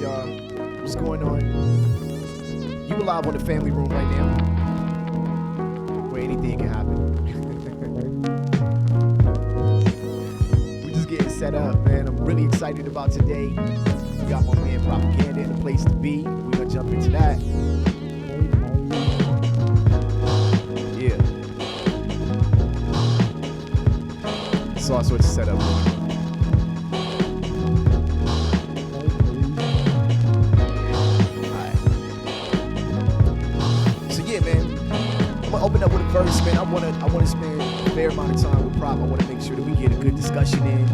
y'all? What's going on? You alive on the family room right now, where anything can happen. We're just getting set up, man. I'm really excited about today. We got my man Propaganda in the place to be. We're gonna jump into that. Yeah. So all sorts of setup going on. Open up with a verse, man. I wanna spend a fair amount of time with Prop. I wanna make sure that we get a good discussion in.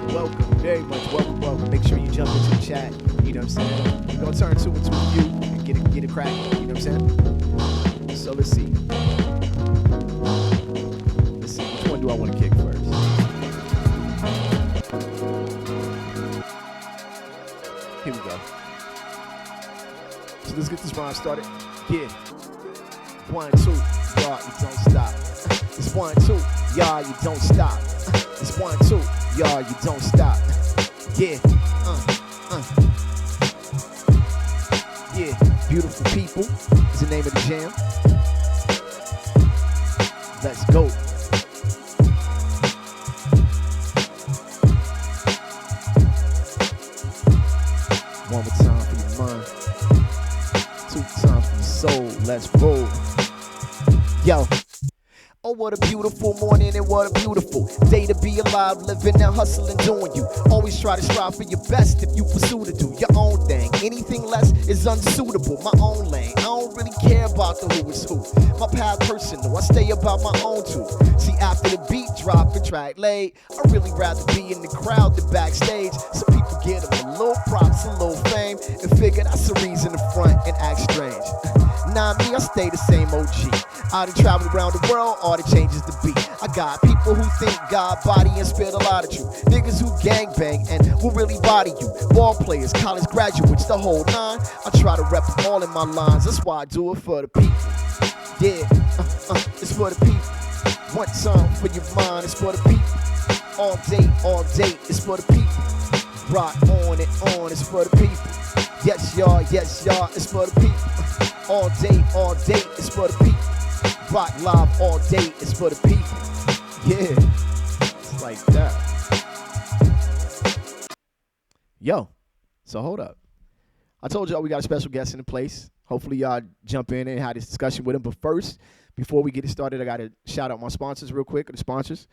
Welcome, very much welcome. Make sure you jump into the chat. You know what I'm saying? We're gonna turn two into a few and get it cracking. You know what I'm saying? So let's see. Which one do I want to kick first? Here we go. So let's get this rhyme started. Yeah. 1, 2, y'all, you don't stop. It's 1, 2, y'all, you don't stop. It's 1, 2, y'all, you don't stop. Yeah, Yeah, beautiful people is the name of the jam. Let's go. One more time for your mind. 2 times for your soul. Let's roll. Yo. Oh, what a beautiful morning and what a beautiful day to be alive, living and hustling, doing you. Always try to strive for your best if you pursue to do your own thing. Anything less is unsuitable, my own lane. I don't really care about the who is who. My path personal, I stay about my own too. See, after the beat drop and track laid, I'd really rather be in the crowd than backstage. Some people get them a little props, a little fame, and figure that's the reason to front and act strange. Nah, me, I stay the same OG. I done traveled around the world, all the changes the beat. I got people who think God body and spit a lot of truth. Niggas who gangbang and will really body you. Ball players, college graduates, the whole nine. I try to rep them all in my lines. That's why I do it for the people. Yeah, it's for the people. One time for your mind, it's for the people. All day, it's for the people. Rock on and on, it's for the people. Yes, y'all, it's for the people. All day, it's for the people. Rock live all day, it's for the people. Yeah, it's like that. Yo, so hold up. I told y'all we got a special guest in the place. Hopefully y'all jump in and have this discussion with him. But first, before we get it started, I got to shout out my sponsors real quick. The sponsors.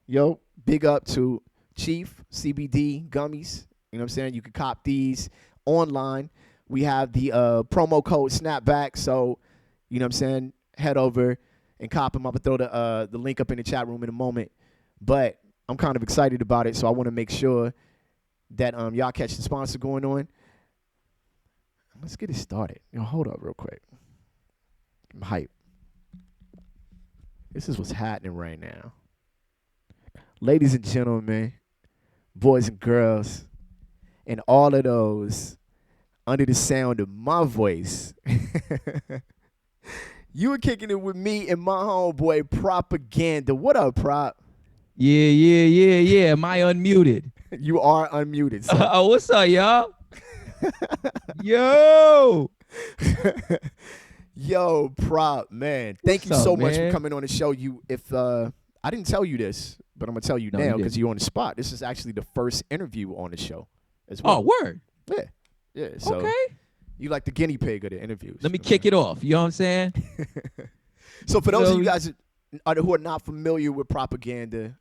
Yo, big up to Chief CBD Gummies. You know what I'm saying? You can cop these online. We have the promo code Snapback. So, you know what I'm saying? Head over and cop them. I'm going to throw the link up in the chat room in a moment. But I'm kind of excited about it, so I want to make sure that y'all catch the sponsor going on. Let's get it started. Yo, hold up real quick. I'm hype. This is what's happening right now. Ladies and gentlemen, boys and girls, and all of those under the sound of my voice, you were kicking it with me and my homeboy Propaganda. What up, Prop? Yeah. Am I unmuted? You are unmuted. So. What's up, y'all? Yo. Yo, Prop, man. Thank you so much for coming on the show. I didn't tell you this, but I'm going to tell you now because you're on the spot. This is actually the first interview on the show as well. Oh, word. Yeah. So okay. You like the guinea pig of the interviews. Let me kick it off. You know what I'm saying? So for those of you guys who are not familiar with Propaganda,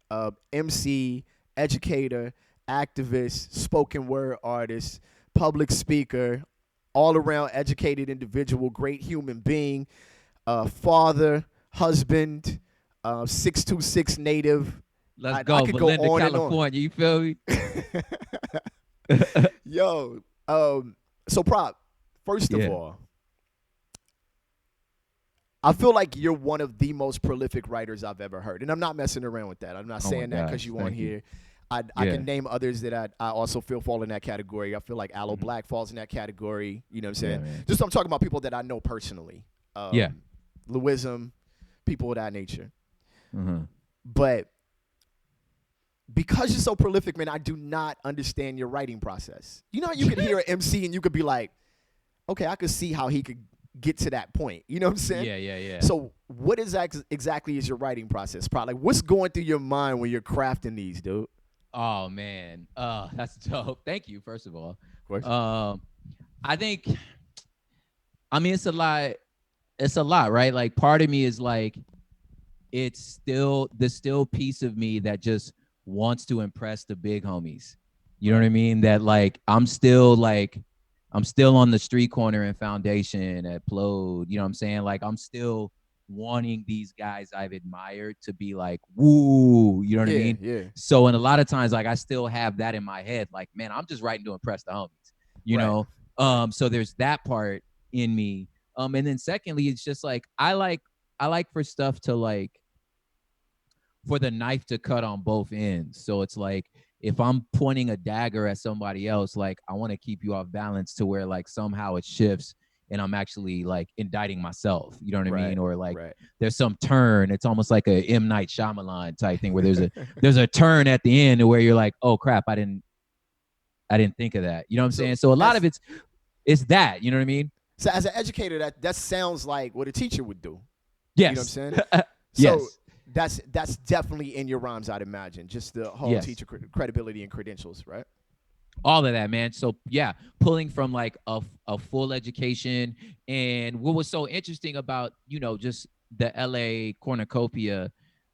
MC, educator, activist, spoken word artist, public speaker, all-around educated individual, great human being, father, husband, 626 native. Let's go. I could go on California, you feel me? Yo, so Prop, first of all, I feel like you're one of the most prolific writers I've ever heard. And I'm not messing around with that. I'm not saying that because you on here. I can name others that I also feel fall in that category. I feel like Aloe Black falls in that category. You know what I'm saying? Yeah, Just I'm talking about people that I know personally. Louism, people of that nature. Mm-hmm. But because you're so prolific, man, I do not understand your writing process. You know how you could hear an MC and you could be like, okay, I could see how he could get to that point. You know what I'm saying? Yeah. So what is exactly is your writing process? Probably like, what's going through your mind when you're crafting these, dude? Oh man, that's dope. Thank you, first of all. Of course. I think, I mean, it's a lot. It's a lot, right? Like, part of me is like, it's still the still piece of me that just wants to impress the big homies. You know what I mean? That like, I'm still on the street corner in Foundation at Plode. You know what I'm saying? Like, I'm still wanting these guys I've admired to be like, woo, you know what I mean? Yeah. So, and a lot of times, like, I still have that in my head. Like, man, I'm just writing to impress the homies, you Right. know? So there's that part in me. And then secondly, it's just like, I like for stuff to like, for the knife to cut on both ends. So it's like, if I'm pointing a dagger at somebody else, like, I want to keep you off balance to where like somehow it shifts and I'm actually like indicting myself. You know what I mean? Or like, there's some turn. It's almost like a M. Night Shyamalan type thing where there's a turn at the end where you're like, oh crap, I didn't think of that. You know what I'm saying? So a lot of it's that, you know what I mean? So as an educator, that sounds like what a teacher would do. Yes. You know what I'm saying? So yes. that's definitely in your rhymes, I'd imagine. Just the whole teacher credibility and credentials, right? All of that, man. So yeah, pulling from like a full education. And what was so interesting about, you know, just the LA cornucopia,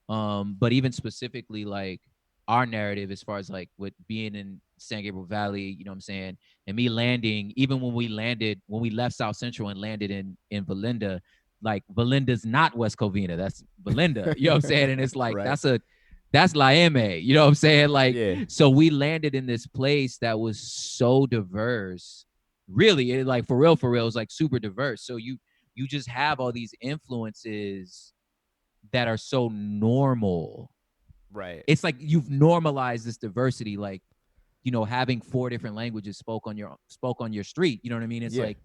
but even specifically like our narrative as far as like with being in San Gabriel Valley, you know what I'm saying? And me landing, even when we left South Central and landed in Valinda, like Valinda's not West Covina, that's Valinda, you know what I'm saying? And it's like, that's Laeme, you know what I'm saying? Like, so we landed in this place that was so diverse, really, it, like for real, it was like super diverse. So you just have all these influences that are so normal. Right. It's like you've normalized this diversity, like, you know, having 4 different languages spoke on your street. You know what I mean? It's like,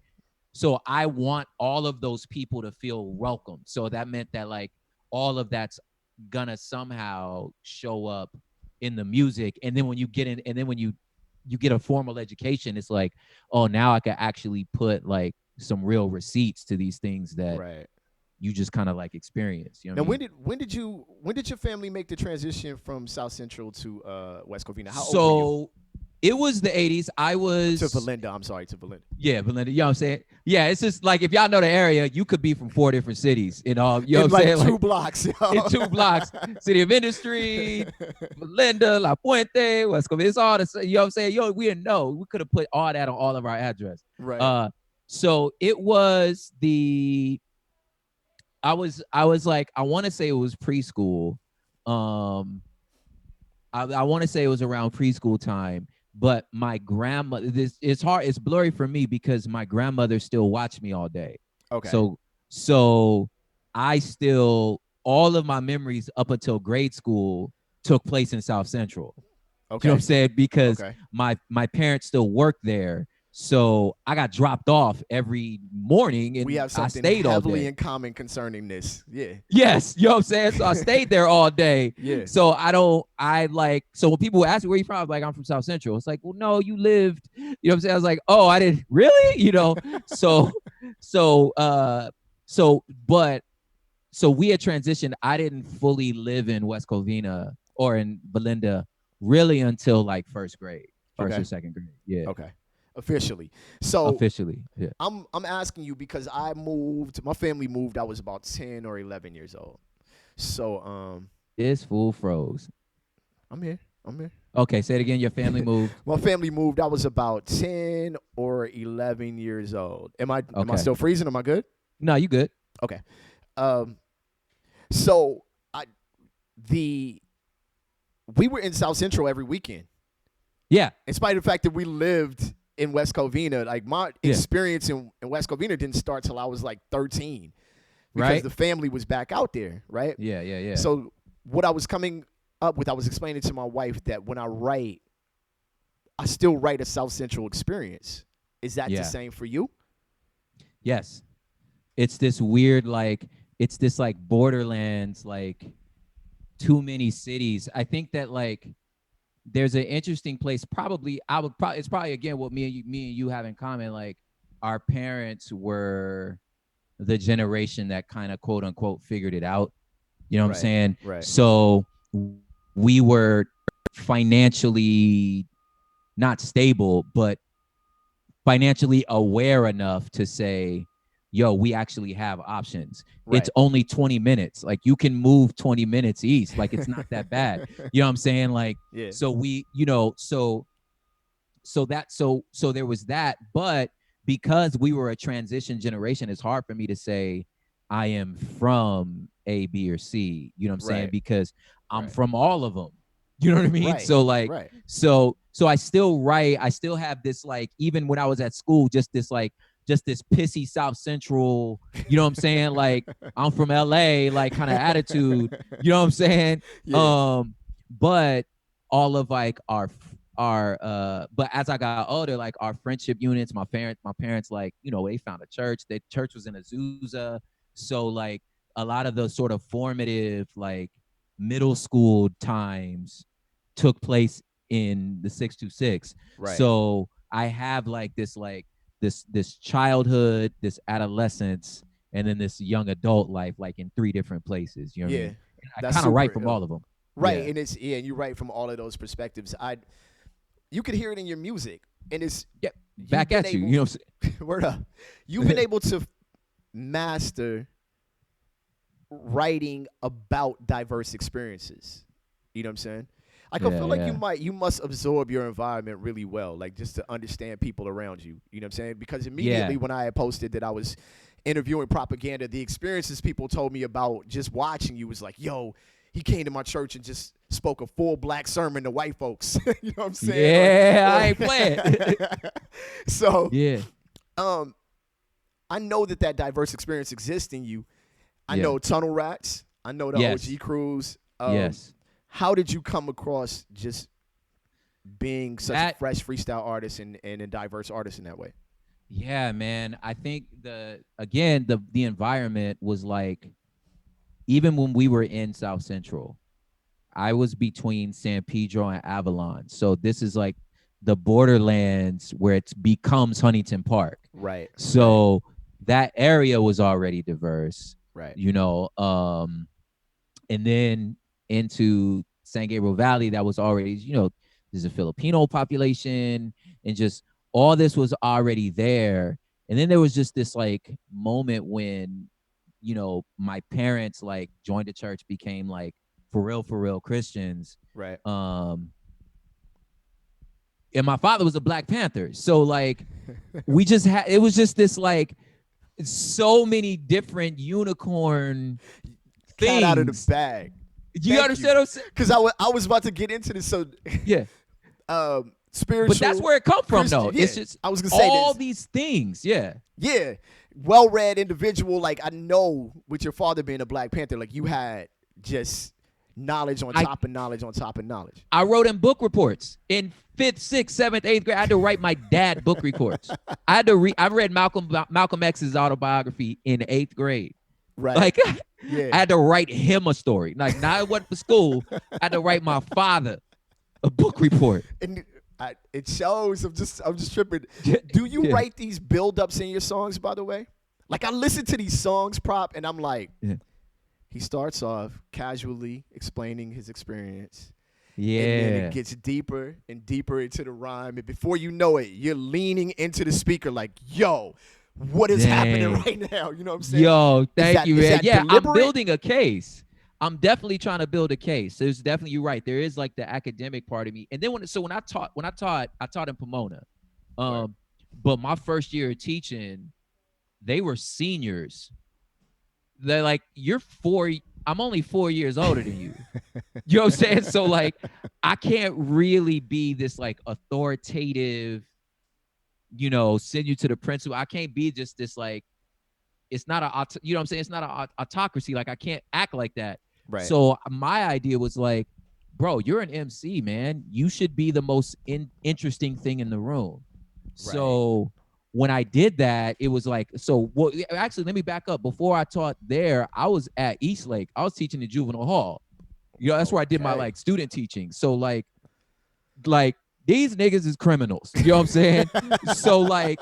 so I want all of those people to feel welcome. So that meant that like all of that's gonna somehow show up in the music. And then when you get in, and then when you get a formal education, it's like, oh, now I can actually put like some real receipts to these things that you just kind of like experience. You know what I mean? when did your family make the transition from South Central to West Covina? How so old were you? It was the 80s. I was to Valinda. I'm sorry, to Valinda. Yeah, Valinda. You know what I'm saying? Yeah, it's just like, if y'all know the area, you could be from 4 different cities in all. You know what I'm saying? 2 blocks. Yo. In 2 blocks, City of Industry, Valinda, La Puente, West Covina. It's all the. You know what I'm saying? Yo, we didn't know. We could have put all that on all of our address. Right. So it was the. I was like, I want to say it was preschool. I want to say it was around preschool time. But my grandmother, it's hard, it's blurry for me because my grandmother still watched me all day. Okay. So I still, all of my memories up until grade school took place in South Central. Okay. You know what I'm saying? Because my parents still worked there. So I got dropped off every morning, and we have something I stayed heavily all day. in common concerning this. Yeah. Yes, you know what I'm saying? So I stayed there all day. Yeah. So so when people ask me where you from, I'm like, I'm from South Central. It's like, well, no, you lived, you know what I'm saying? I was like, oh, I didn't really, you know? So we had transitioned. I didn't fully live in West Covina or in Valinda really until like first grade, first or second grade. Yeah. Okay. Officially. So officially, yeah. I'm asking you because my family moved, I was about 10 or 11 years old. So this fool froze. I'm here. Okay, say it again. Your family moved. My family moved, I was about 10 or 11 years old. Am I still freezing? Am I good? No, you good. Okay. So we were in South Central every weekend. Yeah. In spite of the fact that we lived in West Covina, like my experience in West Covina didn't start till I was like 13, because the family was back out there, right? Yeah. So what I was coming up with, I was explaining to my wife that when I write, I still write a South Central experience. Is that the same for you? Yes. It's this weird, like, it's this like borderlands, like too many cities. I think that like there's an interesting place. Probably, it's probably again what me and you have in common. Like our parents were the generation that kind of quote unquote figured it out. You know what I'm Right. saying? Right. So we were financially not stable, but financially aware enough to say, yo, we actually have options. It's Right. only 20 minutes. Like you can move 20 minutes east. Like it's not that bad. You know what I'm saying? Like, Yeah. so we, so there was that. But because we were a transition generation, it's hard for me to say I am from A, B, or C. You know what I'm saying? Right. Because I'm Right. from all of them. You know what I mean? Right. So like, Right. so I still write. I still have this like, even when I was at school, just this pissy South Central. You know what I'm saying? Like I'm from LA, like kind of attitude. You know what I'm saying? Yeah. But all of like but as I got older, like our friendship units, my parents like, they found a church. The church was in Azusa. So like a lot of the sort of formative like middle school times took place in the 626. Right. So I have this childhood, this adolescence, and then this young adult life, like in three different places. You know what I Yeah. mean? And I That's kind of super write from ill. all of them. Right. Yeah. And it's and you write from all of those perspectives. You could hear it in your music, and it's Yeah. you've Back been at you. able. You know what I'm Word up. You've been able to master writing about diverse experiences. You know what I'm saying? Like I saying? feel Yeah, like yeah. you must absorb your environment really well, like just to understand people around you. You know what I'm saying? Because immediately Yeah. when I had posted that I was interviewing propaganda, the experiences people told me about just watching you was like, yo, he came to my church and just spoke a full black sermon to white folks. You know what I'm saying? Yeah, I ain't playing. So Yeah. um I know that diverse experience exists in you. I Yeah. know Tunnel Rats. I know the Yes. OG crews. Yes. How did you come across just being such a That fresh freestyle artist and a diverse artist in that way? Yeah, man. I think the environment was like, even when we were in South Central, I was between San Pedro and Avalon. So this is like the borderlands where it becomes Huntington Park. Right, right, So that area was already diverse, right, you know. And then into San Gabriel Valley, that was already, there's a Filipino population, and just all this was already there. And then there was just this like moment when, my parents like joined the church, became like for real Christians. right. Um, and my father was a Black Panther. So like we just had, it was just this like so many different unicorn Cat out of the things. bag. You understand what I'm saying? Because I was about to get into this. So, Yeah. spiritual. But that's where it come from, Christian, though. yeah. It's just I was gonna say all this. these things. Yeah. Yeah, well-read individual. Like I know with your father being a Black Panther, like you had just knowledge on top of knowledge on top of knowledge. I wrote in book reports in 5th, 6th, 7th, 8th grade. I had to write my dad book reports. I had to read. I read Malcolm X's autobiography in 8th grade. Right. Like, Yeah. I had to write him a story. Like, not it wasn't for school. I had to write my father a book report. And it shows. I'm just tripping. Do you write these build-ups in your songs, by the way? Like I listen to these songs, Prop, and I'm like, he starts off casually explaining his experience. Yeah. And then it gets deeper and deeper into the rhyme. And before you know it, you're leaning into the speaker like, yo, what is happening right now? You know what I'm saying? Yo, thank you, man. Yeah, deliberate? I'm building a case. I'm definitely trying to build a case. There's definitely, you're right. There is like the academic part of me. And then when I taught in Pomona. Right. But my first year of teaching, they were seniors. They're like, I'm only 4 years older than you. You know what I'm saying? So like, I can't really be this like authoritative, send you to the principal. I can't be just this like, it's not you know what I'm saying? It's not an autocracy. Like I can't act like that. Right. So my idea was like, bro, you're an MC, man. You should be the most interesting thing in the room. Right. So when I did that, it was like, actually, let me back up. Before I taught there, I was at Eastlake. I was teaching in juvenile hall. That's where I did my like student teaching. So like, like these niggas is criminals. You know what I'm saying? So like,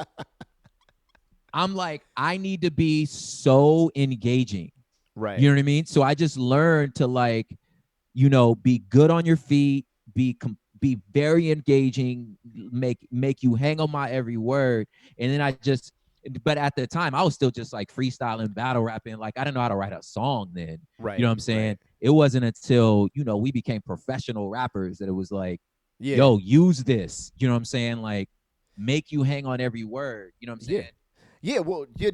I'm like, I need to be so engaging. Right. You know what I mean? So I just learned to like, be good on your feet, be very engaging, make you hang on my every word. And then but at the time, I was still just like freestyling, battle rapping. Like I didn't know how to write a song then. You know Right. what I'm saying? Right. It wasn't until, we became professional rappers that it was like, Yeah. yo, use this. You know what I'm saying? Like make you hang on every word. You know what I'm Yeah. saying? Yeah. Well, your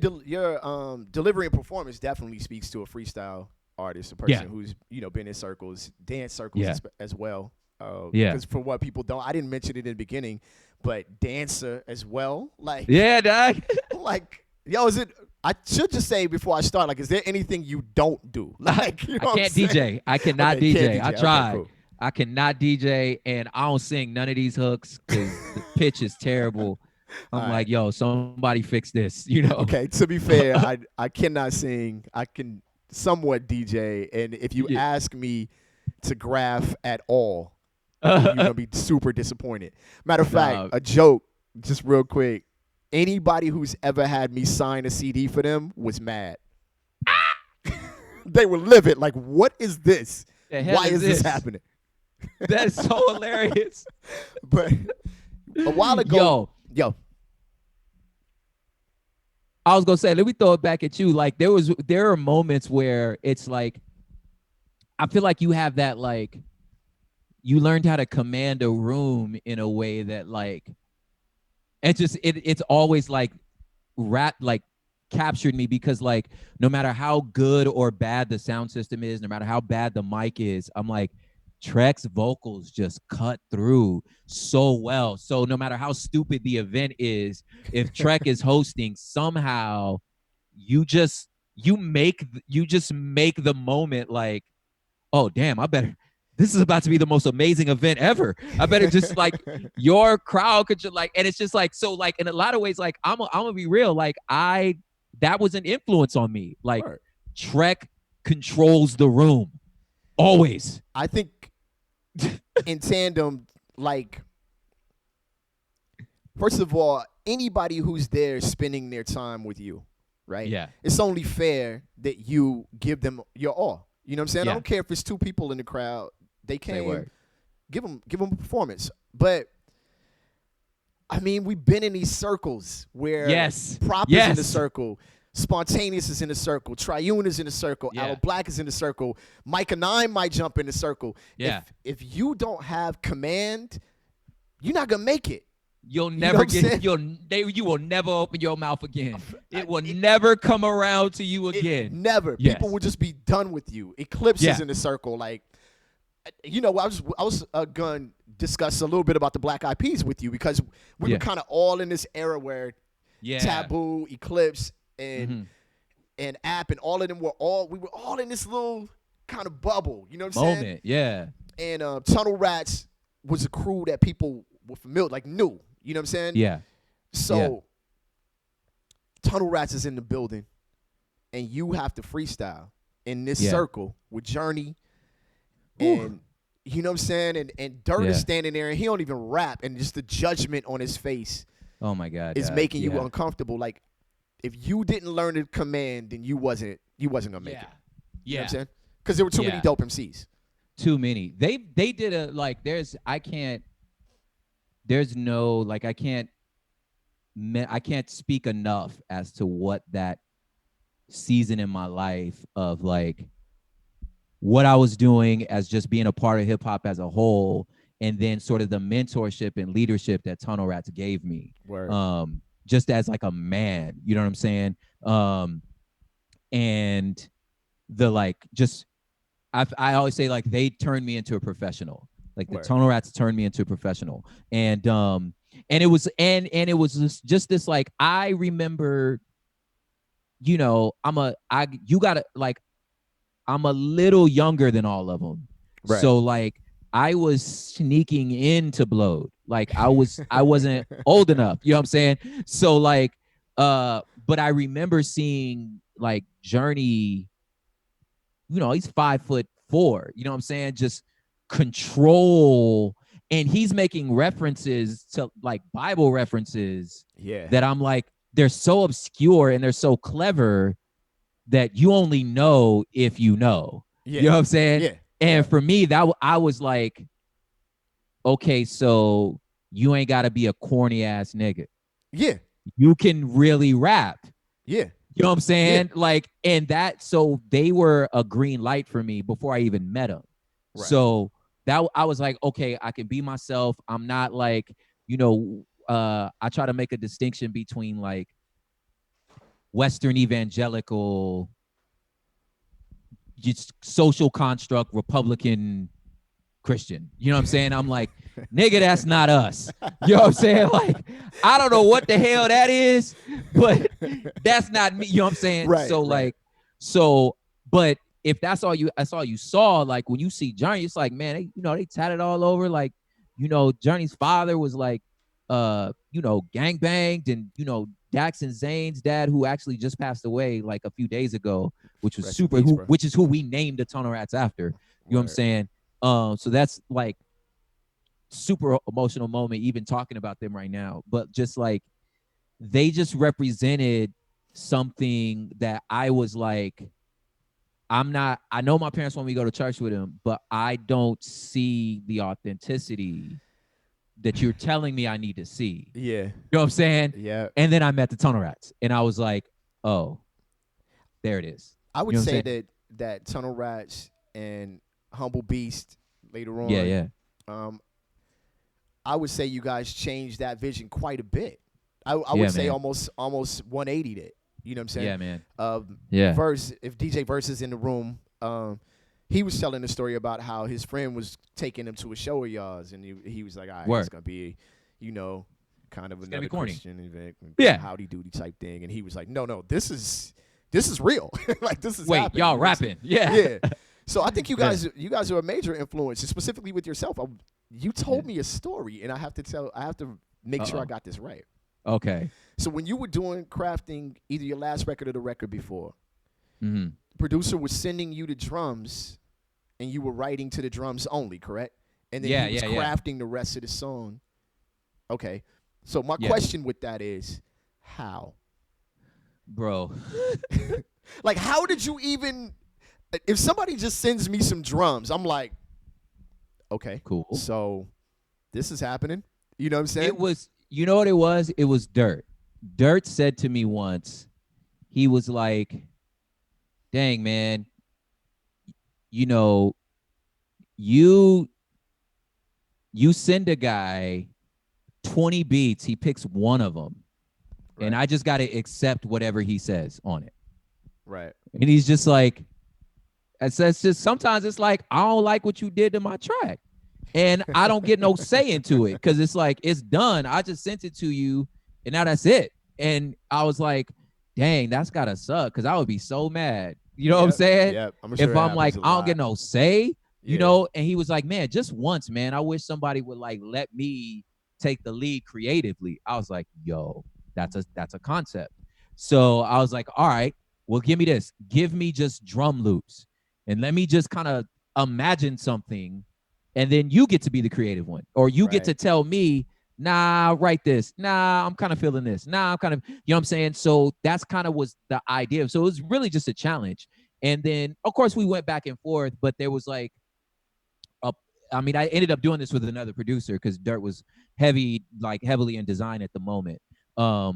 delivery and performance definitely speaks to a freestyle artist, a Yeah. person who's been in circles, dance circles Yeah. as well. Yeah. Because for what people don't, I didn't mention it in the beginning, but dancer as well. Like, Yeah, dog. like, yo, is it? I should just say before I start, like, is there anything you don't do? Like, you know I what I'm can't saying? DJ. I cannot Okay, can't DJ. DJ. I Okay, tried. cool. I cannot DJ, and I don't sing none of these hooks because the pitch is terrible. All I'm right. like, yo, somebody fix this. Okay, to be fair, I cannot sing. I can somewhat DJ, and if you Yeah. ask me to graph at all, you're gonna be super disappointed. Matter of fact, Dog. a joke, just real quick. Anybody who's ever had me sign a CD for them was mad. They were livid. Like, what is this? The hell Why is is this this? happening? That's so hilarious. But a while ago, Yo, yo, I was gonna say, let me throw it back at you. Like there are moments where it's like, I feel like you have that like, you learned how to command a room in a way that like, it's always like rap like captured me because like no matter how good or bad the sound system is, no matter how bad the mic is, I'm like Trek's vocals just cut through so well. So no matter how stupid the event is, if Trek is hosting, somehow you just make the moment like, oh damn, I better, this is about to be the most amazing event ever. I better just like your crowd could just like, and it's just like, so like in a lot of ways, like I'm gonna be real, like that was an influence on me. Like Word. Trek controls the room always. I think in tandem, like, first of all, anybody who's there spending their time with you, right? Yeah. It's only fair that you give them your all. You know what I'm saying? Yeah. I don't care if it's 2 people in the crowd. They Say came, word. give them a performance. But I mean, we've been in these circles where Yes. Prop is in the circle, Spontaneous is in the circle, Triune is in the circle, Yeah. Aloe Black is in the circle, Micah 9 might jump in the circle. Yeah. If you don't have command, you're not gonna make it. You'll know never what I'm saying? you will never open your mouth again. It will never come around to you again. Never. Yes. People will just be done with you. Eclipse Yeah. is in the circle. Like, I was gonna discuss a little bit about the Black Eyed Peas with you because we Yeah. were kind of all in this era where Yeah. Taboo, Eclipse, and Mhm. and App, and all of them we were all in this little kind of bubble. You know what I'm saying? Moment. Yeah. And Tunnel Rats was a crew that people were familiar, like knew. You know what I'm saying? Yeah. So Yeah. Tunnel Rats is in the building, and you have to freestyle in this Yeah. circle with Journey, Ooh. and you know what I'm saying? And Dirt Yeah. is standing there, and he don't even rap, and just the judgment on his face Oh my God. is yeah. making you Yeah. uncomfortable. Like, if you didn't learn the command, then you wasn't gonna make Yeah. it. You know what Yeah. I'm saying? Because there were too many Yeah. dope MCs. Too many. They did a like. There's no like. I can't speak enough as to what that season in my life of like what I was doing as just being a part of hip hop as a whole, and then sort of the mentorship and leadership that Tunnel Rats gave me. Word. Just as like a man, you know what I'm saying? And the like just I always say like they turned me into a professional. Like the Word. Tunnel Rats turned me into a professional. And it was and it was just this like I remember, I'm a little younger than all of them. Right. So like I was sneaking into Blowed. Like I wasn't old enough. You know what I'm saying? So like but I remember seeing like Journey, he's 5'4", you know what I'm saying? Just control and he's making references to like Bible references Yeah. that I'm like, they're so obscure and they're so clever that you only know if you know. Yeah. You know what I'm saying? Yeah. And Yeah. for me, I was like, okay, so you ain't got to be a corny ass nigga. Yeah. You can really rap. Yeah. You know what I'm Yeah. saying? Like, and that, so they were a green light for me before I even met them. Right. So that I was like, okay, I can be myself. I'm not like, you know, I try to make a distinction between like Western evangelical, just social construct, Republican Christian. You know what I'm saying? I'm like, nigga, that's not us. You know what I'm saying? Like, I don't know what the hell that is, but that's not me. You know what I'm saying? Right, So right. like, so, but if that's all you saw, like when you see Journey, it's like, man, they tatted all over. Like, Journey's father was like, gang banged, and Dax and Zane's dad, who actually just passed away like a few days ago, which was Rest in peace, bro. which is who we named the Tunnel Rats after. You know what I'm Word. saying? So that's like super emotional moment, even talking about them right now. But just like they just represented something that I was like, I know my parents want me to go to church with them, but I don't see the authenticity that you're telling me I need to see. Yeah. You know what I'm saying? Yeah. And then I met the Tunnel Rats, and I was like, oh, there it is. I would You know what I'm say saying? that Tunnel Rats and Humble Beast later on. Yeah. I would say you guys changed that vision quite a bit. I Yeah, would say man. almost 180'd it. You know what I'm saying? Yeah, man. Yeah. If DJ Verse is in the room, he was telling a story about how his friend was taking him to a show of y'all's, and he was like, all right, Word. it's gonna be, kind of gonna be another corny. Christian event, Yeah. howdy doody type thing. And he was like, no, this is real. Like this is Wait, happening. y'all You know what I'm saying? rapping? Yeah. Yeah. So I think you guys are a major influence, specifically with yourself. You told me a story, and I have to make sure I got this right. Okay. So when you were crafting either your last record or the record before, Mm-hmm. the producer was sending you the drums, and you were writing to the drums only, correct? And then he was crafting the rest of the song. Okay. So my question with that is, how? Bro. Like, how did you even? If somebody just sends me some drums, I'm like, okay, Cool. So this is happening. You know what I'm saying? It was, you know what it was? It was Dirt. Dirt said to me once, he was like, dang, man, you send a guy 20 beats, he picks one of them, and I just got to accept whatever he says on it. Right. And he's just like, it's just sometimes it's like, I don't like what you did to my track, and I don't get no say into it because it's like, it's done. I just sent it to you, and now that's it. And I was like, dang, that's gotta suck, because I would be so mad. You know what I'm saying? Yeah. I'm sure if I'm like, I don't get no say, Yeah. And he was like, man, just once, man, I wish somebody would like let me take the lead creatively. I was like, yo, that's a concept. So I was like, all right, well, give me this. Give me just drum loops, and let me just kind of imagine something, and then you get to be the creative one, or you get to tell me, nah, write this. Nah, I'm kind of feeling this. Nah, I'm kind of, you know what I'm saying? So that's kind of was the idea. So it was really just a challenge. And then, of course, we went back and forth, but there was like, I ended up doing this with another producer because Dirt was heavily in design at the moment. But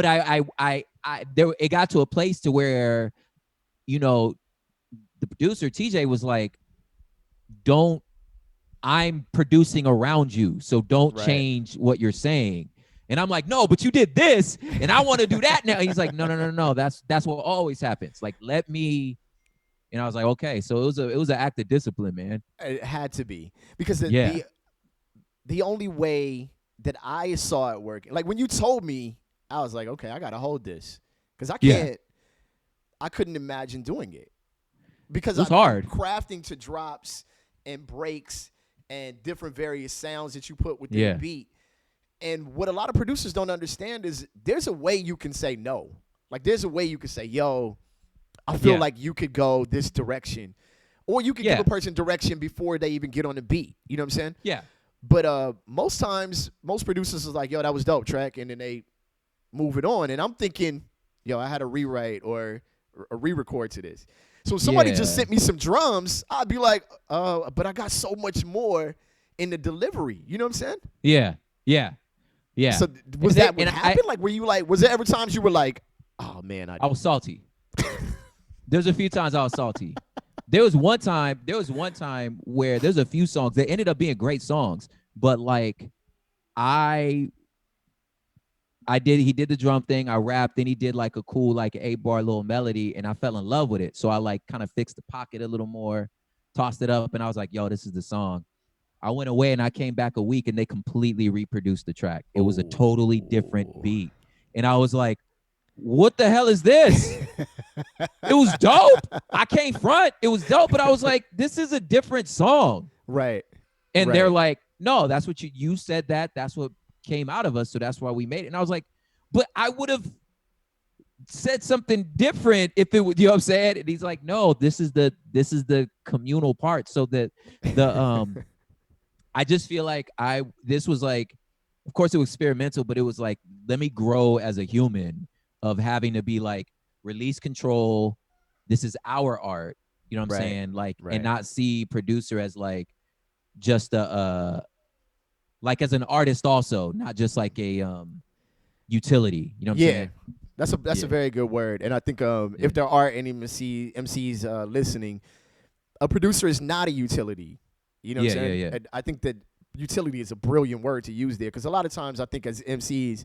it got to a place to where, the producer TJ was like, I'm producing around you, so don't change what you're saying. And I'm like, no, but you did this, and I want to do that now. And he's like, no, that's what always happens. Like, let me. And I was like, okay. So it was an act of discipline, man. It had to be, because the only way that I saw it working, like when you told me, I was like, okay, I gotta hold this, because I couldn't imagine doing it, because it was hard crafting to drops and breaks and different various sounds that you put within the beat. And what a lot of producers don't understand is there's a way you can say no. Like, there's a way you can say, yo, I feel like you could go this direction. Or you could give Yeah. a person direction before they even get on the beat. You know what I'm saying? Yeah. But most times, most producers is like, yo, that was dope track, and then they move it on. And I'm thinking, yo, I had a rewrite or a re-record to this. So if somebody just Yeah. sent me some drums, I'd be like, but I got so much more in the delivery. You know what I'm saying? Yeah. Yeah. Yeah. So was that what and happened? Like, were you like, was there ever times you were like, oh man, I was salty. There's a few times I was salty. There was one time where there's a few songs that ended up being great songs, but like I he did the drum thing, I rapped, then he did like a cool like 8-bar little melody, and I fell in love with it. So I like kind of fixed the pocket a little more, tossed it up, and I was like, yo, this is the song. I went away and I came back a week and they completely reproduced the track. It was a totally different beat. And I was like, what the hell is this? It was dope. I can't front. It was dope, but I was like, this is a different song. right. And Right. they're like, no, that's what you said that. That's what came out of us. So that's why we made it. And I was like, but I would have said something different if it would, you know what I'm saying? And he's like, no, this is the communal part. So that the I just feel like this was like, of course it was experimental, but it was like, let me grow as a human of having to be like, release control. This is our art. You know what I'm Right. saying? Like, Right. and not see producer as like, just like as an artist also, not just like a utility. You know what I'm saying? That's a Yeah. very good word. And I think Yeah. if there are any MCs listening, a producer is not a utility. You know what I'm Yeah, saying? yeah, yeah. And I think that utility is a brilliant word to use there, because a lot of times I think as MCs,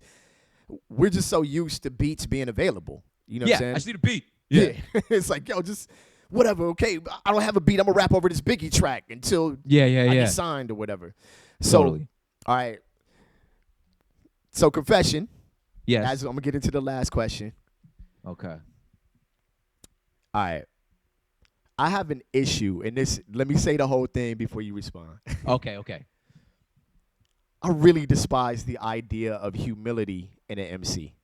we're just so used to beats being available. You know what I'm saying? I just need a beat. Yeah. It's like, yo, just whatever. Okay, I don't have a beat. I'm gonna rap over this Biggie track until Yeah, I yeah. get signed or whatever. So, Totally. all right. So confession. Yes. As I'm gonna get into the last question. Okay. All right. I have an issue, and this. Let me say the whole thing before you respond. Okay. I really despise the idea of humility in an MC.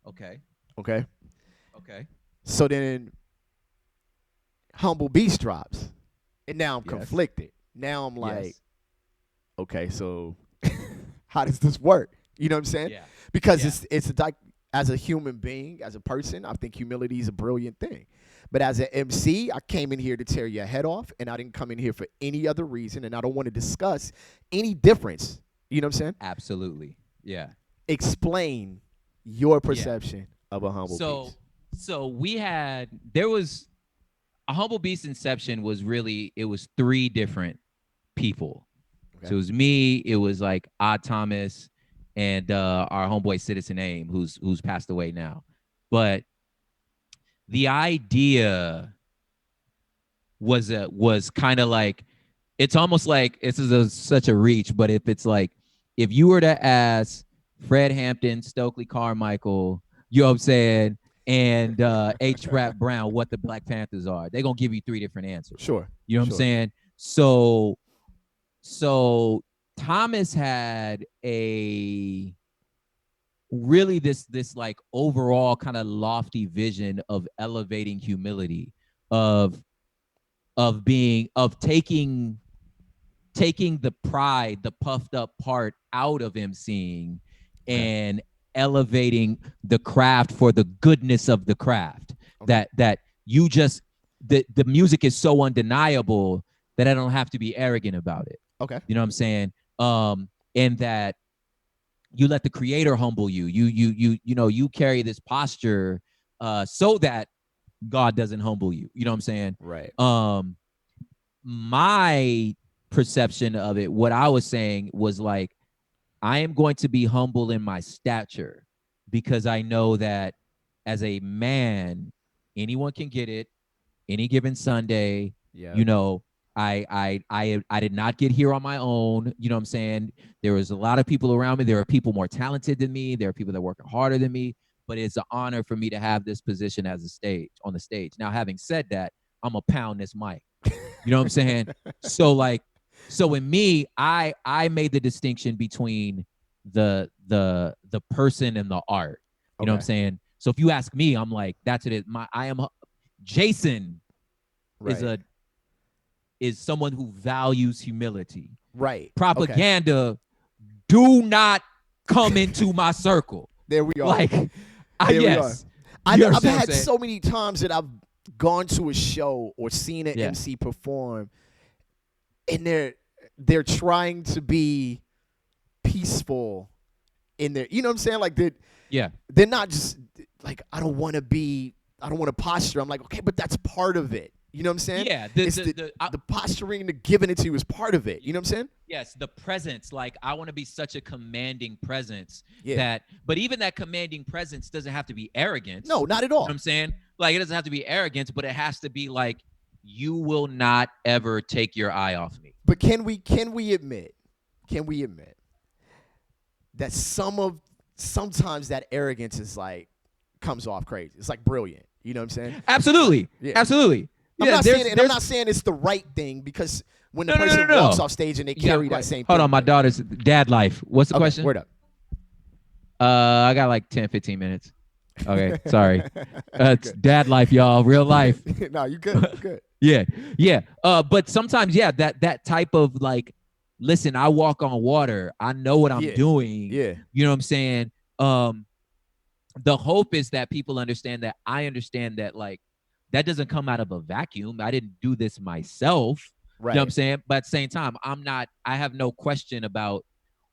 Okay. Okay. Okay. So then, Humble Beast drops, and now I'm Yes. conflicted. Now I'm like, Yes. okay, so how does this work? You know what I'm saying? Yeah. Because Yeah. it's like, as a human being, as a person, I think humility is a brilliant thing. But as an MC, I came in here to tear your head off, and I didn't come in here for any other reason, and I don't want to discuss any difference. You know what I'm saying? Absolutely. Yeah. Explain your perception of a Humble Beast. So there was a Humble Beast inception was really, it was 3 different people. Okay. So it was me, it was like Odd Thomas, and our homeboy Citizen Aim, who's passed away now. But the idea was kind of like, it's almost like, this is such a reach, but if you were to ask Fred Hampton, Stokely Carmichael, you know what I'm saying, and H. Rap Brown what the Black Panthers are, they're gonna give you 3 different answers. Sure. You know what I'm saying? So Thomas had a really this like overall kind of lofty vision of elevating humility, of taking the pride, the puffed up part out of emceeing, and elevating the craft for the goodness of the craft. Okay. That you just, the music is so undeniable that I don't have to be arrogant about it. Okay. You know what I'm saying? And that you let the creator humble you. You carry this posture so that God doesn't humble you. You know what I'm saying? Right. My perception of it, what I was saying was like, I am going to be humble in my stature, because I know that as a man, anyone can get it any given Sunday. Yeah. You know, I did not get here on my own. You know what I'm saying? There was a lot of people around me. There are people more talented than me. There are people that work harder than me. But it's an honor for me to have this position on the stage. Now, having said that, I'm a pound this mic. You know what I'm saying? So in me, I made the distinction between the person and the art. You know what I'm saying? So if you ask me, I'm like, that's it. I am Jason is a is someone who values humility. Right. Okay. Propaganda, do not come into my circle. There we are. Like, There we are. yes. You I've understand what I'm had saying? so many times that I've gone to a show or seen an Yeah. MC perform, and they're trying to be peaceful in there. You know what I'm saying? Like Yeah. they're not just like, I don't want to posture. I'm like, okay, but that's part of it. You know what I'm saying? Yeah. It's the posturing, the giving it to you is part of it. You know what I'm saying? Yes, the presence. Like, I want to be such a commanding presence Yeah. but even that commanding presence doesn't have to be arrogance. No, not at You know all. what I'm saying? Like, it doesn't have to be arrogance, but it has to be like, you will not ever take your eye off me. But can we admit that sometimes that arrogance is like comes off crazy. It's like brilliant. You know what I'm saying? Absolutely. Yeah. Absolutely. I'm not saying it's the right thing, because when the person walks off stage and they carry that same thing. Hold on, my daughter's dad life. What's the question? Word up. I got like 10, 15 minutes. Okay, sorry. It's dad life, y'all. Real life. No, you good. You good. Yeah, yeah. But sometimes, yeah, that type of like, listen, I walk on water. I know what I'm doing. Yeah. You know what I'm saying? The hope is that people understand that I understand that, like, that doesn't come out of a vacuum. I didn't do this myself. Right. You know what I'm saying? But at the same time, I have no question about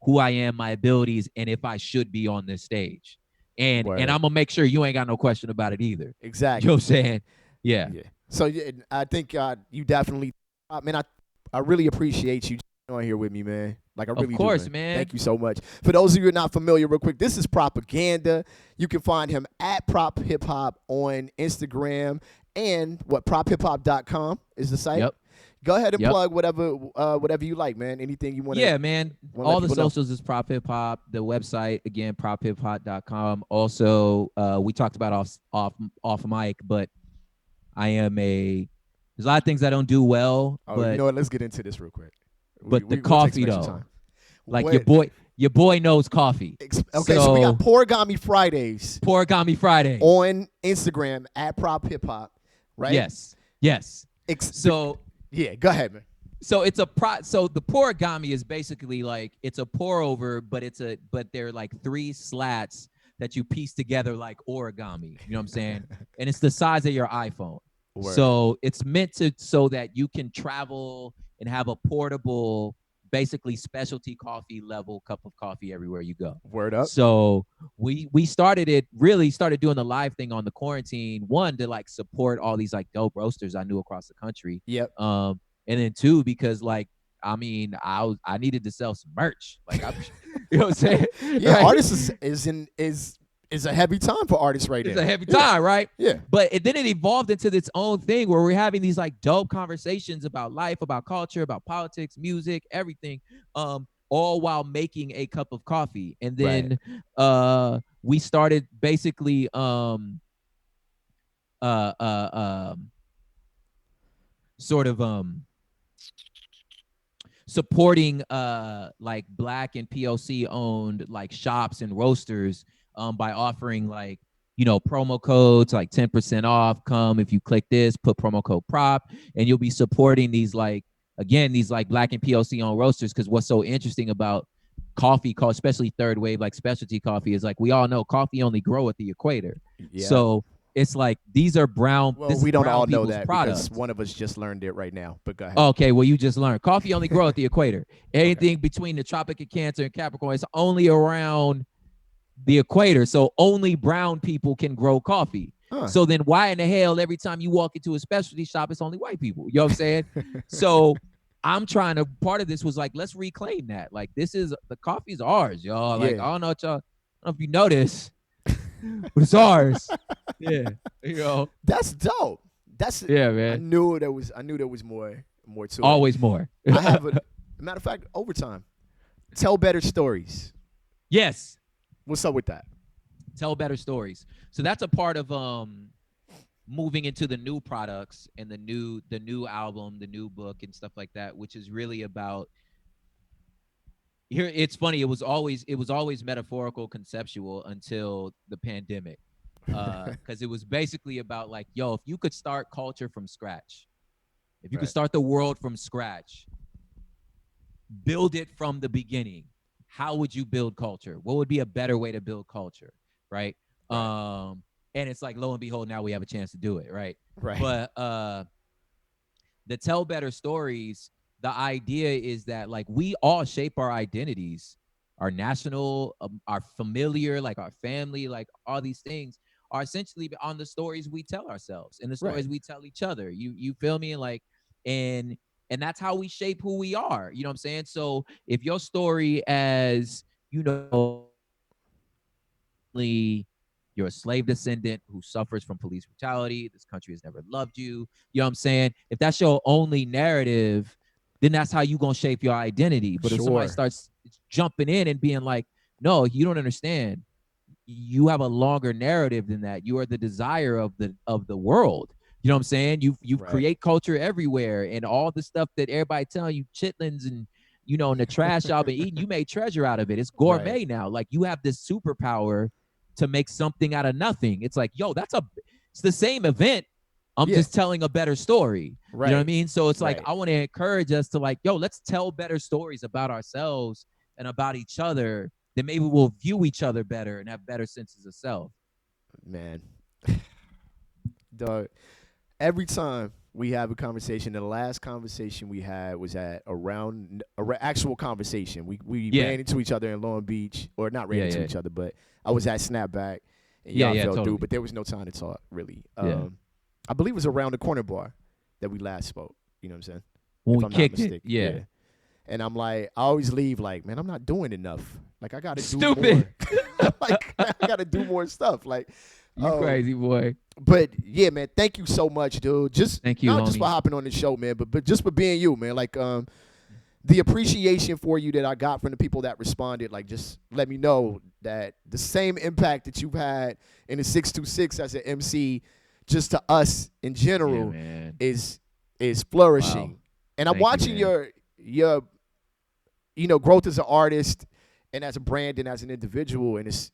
who I am, my abilities, and if I should be on this stage. And I'm gonna make sure you ain't got no question about it either. Exactly. You know what I'm saying? Yeah. So I think you definitely, man, I really appreciate you on here with me, man. Like, I really do. Of course, man. Thank you so much. For those of you who are not familiar, real quick, this is Propaganda. You can find him at Prop Hip Hop on Instagram, and prophiphop.com is the site. Yep. Go ahead and plug whatever you like, man. Anything you want to. Yeah, man. All the socials is Prop Hip Hop. The website, again, prophiphop.com. Also, we talked about off mic, but there's a lot of things I don't do well. But you know what? Let's get into this real quick. But the coffee, though. Like, your boy knows coffee. Okay, so we got Porigami Fridays. Porigami Friday. On Instagram at Prop Hip Hop, right? Yes. Yeah, go ahead, man. So it's so the porigami is basically like, it's a pour over, but they're like 3 slats that you piece together like origami. You know what I'm saying? And it's the size of your iPhone. Word. So it's meant so that you can travel and have a portable, basically specialty coffee level cup of coffee everywhere you go. Word up. So we started doing the live thing on the quarantine, one, to like support all these like dope roasters I knew across the country. Yep. And then 2, because like, I mean, I needed to sell some merch. Like, you know what I'm saying? Yeah, right? Artists is a heavy time for artists right now. It's a heavy time, right? Yeah. But then it evolved into its own thing where we're having these like dope conversations about life, about culture, about politics, music, everything, all while making a cup of coffee. And then we started basically sort of supporting like Black and POC owned like shops and roasters by offering like, you know, promo codes like 10% off. Come if you click this, put promo code PROP, and you'll be supporting these like, again, these like Black and POC owned roasters. Because what's so interesting about coffee, especially third wave like specialty coffee, is like, we all know coffee only grow at the equator. Yeah. So it's like, these are brown. Well, we don't all know that products. Because one of us just learned it right now. But go ahead. Okay, well, you just learned. Coffee only grow at the equator. Anything between the Tropic of Cancer and Capricorn is only around the equator. So only brown people can grow coffee. Huh. So then why in the hell every time you walk into a specialty shop, it's only white people? You know what I'm saying? So I'm trying to, part of this was like, let's reclaim that. Like, the coffee's ours, y'all. Like, I don't know if you know this, but it's ours. Yeah, you know, that's dope. Man. I knew there was more to it. Always more. I have a matter of fact, overtime. Tell better stories. Yes. What's up with that? Tell better stories. So that's a part of moving into the new products and the new album, the new book and stuff like that, which is really about. Here, it's funny. It was always metaphorical, conceptual until the pandemic, because it was basically about like, yo, if you could start culture from scratch, If you could Right. start the world from scratch, build it from the beginning, how would you build culture? What would be a better way to build culture? Right. Right. And it's like, lo and behold, now we have a chance to do it. Right. Right. But the tell better stories, the idea is that like we all shape our identities, our national, our familiar, like our family, like all these things are essentially on the stories we tell ourselves and the Right. stories we tell each other. You feel me? And like, and and that's how we shape who we are. You know what I'm saying? So if your story as, you know, you're a slave descendant who suffers from police brutality. This country has never loved you. You know what I'm saying? If that's your only narrative, then that's how you gonna shape your identity. But if somebody Sure. starts jumping in and being like, no, you don't understand. You have a longer narrative than that. You are the desire of the world. You know what I'm saying? You Right. create culture everywhere, and all the stuff that everybody telling you, chitlins and and the trash y'all been eating, you made treasure out of it. It's Right. gourmet now. Like you have this superpower to make something out of nothing. It's like, yo, it's the same event. I'm Yeah. just telling a better story. You know what I Right. mean? So it's like Right. I want to encourage us to like, yo, let's tell better stories about ourselves and about each other. Then maybe we'll view each other better and have better senses of self. Man. Dog. Every time we have a conversation, the last conversation we had was at around actual conversation. We Yeah. ran into each other in Long Beach, or not ran Yeah, into yeah. each other, but I was at Snapback, and Yeah, y'all yeah, fell through, totally. but there was no time to talk really. Yeah. I believe it was around the corner bar that we last spoke. You know what I'm saying? When If we I'm not kicked it. mistaken, Yeah. And I'm like, I always leave like, man, I'm not doing enough. Like I got to do Stupid. more. Like I got to do more stuff. Like, You crazy boy. but yeah, man, thank you so much, dude. Just Thank you, not just for homie. hopping on the show, man, but just for being you, man. Like, the appreciation for you that I got from the people that responded, like, just let me know that the same impact that you've had in the 626 as an MC, just to us in Yeah, general, man. is Wow. flourishing. And I'm Thank you, watching man. your growth as an artist and as a brand and as an individual, and it's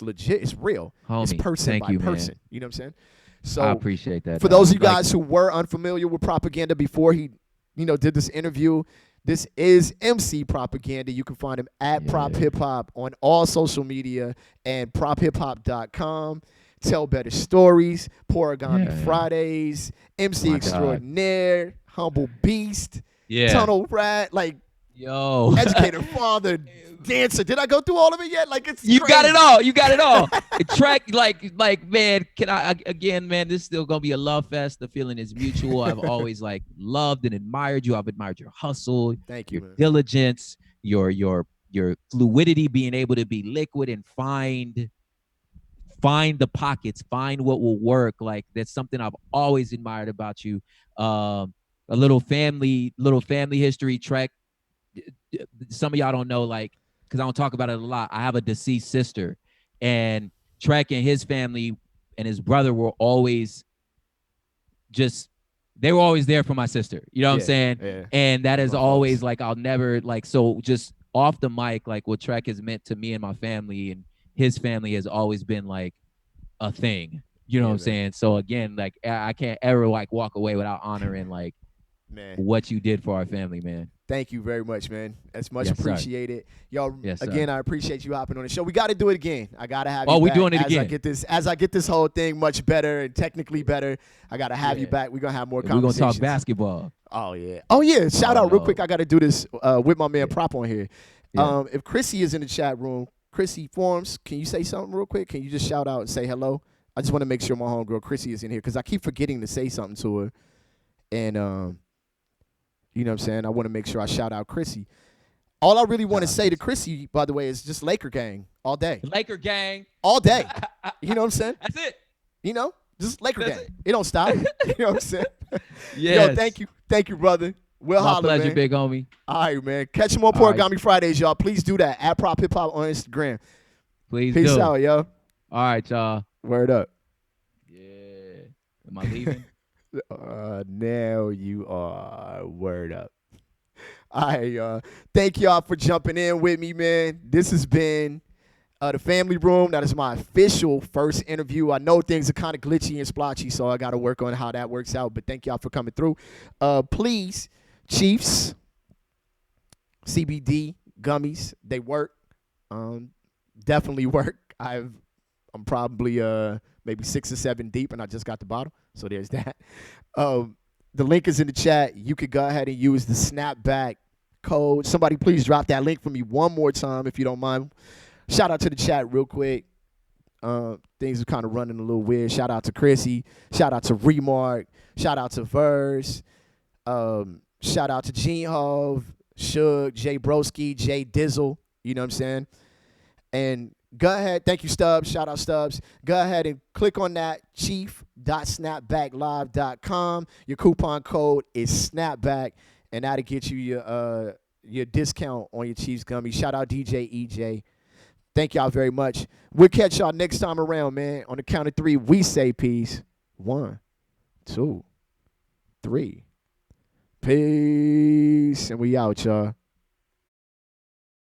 legit, it's real, it's Homie. person Thank by you, person. man. You know what I'm saying? I So appreciate that, for those of dog. you Like, guys who were unfamiliar with Propaganda before he, did this interview, this is MC Propaganda. You can find him at Prop yeah. Hip Hop on all social media and prophiphop.com. Tell Better Stories, Poragami Yeah, yeah. Fridays, MC My God. Extraordinaire, Humble Beast, Yeah. Tunnel Rat, like Yo. Educator, Father, Dancer. Did I go through all of it yet? Like it's You crazy. got it all. You got it all. Track like man, can I again, man, this is still gonna be a love fest. The feeling is mutual. I've always like loved and admired you. I've admired your hustle, Thank you, your man. diligence, your fluidity, being able to be liquid and find the pockets, find what will work. Like that's something I've always admired about you. A little family history track. Some of y'all don't know, like, because I don't talk about it a lot. I have a deceased sister, and Trek and his family and his brother were always just they were always there for my sister. You know what I'm Yeah, saying? yeah. And that is My always folks. like I'll never like so just off the mic, like what Trek has meant to me and my family and his family has always been like a thing. You know what Yeah, I'm man. saying? So again, like I can't ever like walk away without honoring like Man. what you did for our family, man. Thank you very much, man. That's much Yes, sir. appreciated. Y'all, Yes, again, sir. I appreciate you hopping on the show. We got to do it again. I got to have Oh, you we back doing it as I again. get this whole thing much better and technically better. I got to have you Yeah. back. We're going to have more We're gonna conversations. talk basketball. Oh, yeah. Oh, yeah. Shout out real Oh, quick. I got to do this with my man yeah. Prop on here. Yeah. If Chrissy is in the chat room, Chrissy Forms, can you say something real quick? Can you just shout out and say hello? I just want to make sure my homegirl Chrissy is in here because I keep forgetting to say something to her. And, you know what I'm saying? I want to make sure I shout out Chrissy. All I really want to Shout out say to Chrissy, by the way, is just Laker gang all day. Laker gang. All day. You know what I'm saying? That's it. You know? Just Laker That's gang. it. It don't stop. You know what I'm saying? Yes. Yo, thank you. Thank you, brother. We'll My holler, pleasure, man. big homie. All right, man. Catch him on All right. Poragami Fridays, y'all. Please do that. At Prop Hip Hop on Instagram. Please Peace do. out, yo. All right, y'all. Word up. Yeah. Am I leaving? Now you are. Word up. All right, y'all. Thank y'all for jumping in with me, man. This has been The Family Room, that is my official first interview. I know things are kind of glitchy and splotchy, so I got to work on how that works out. But thank y'all for coming through. Please, Chiefs, CBD gummies, they work. Definitely work. I'm probably maybe 6 or 7 deep, and I just got the bottle. So there's that. The link is in the chat. You could go ahead and use the snapback code. Somebody please drop that link for me one more time if you don't mind. Shout out to the chat real quick. Things are kind of running a little weird. Shout out to Chrissy. Shout out to Remark. Shout out to Verse. Shout out to Gene Hove, Suge, Jay Broski, Jay Dizzle. You know what I'm saying? And go ahead. Thank you, Stubbs. Shout out, Stubbs. Go ahead and click on that, chief.snapbacklive.com. Your coupon code is snapback, and that'll get you your discount on your Chiefs gummy. Shout out DJ EJ. Thank y'all very much. We'll catch y'all next time around, man. On the count of 3, we say peace. 1, 2, 3. Peace. And we out, y'all.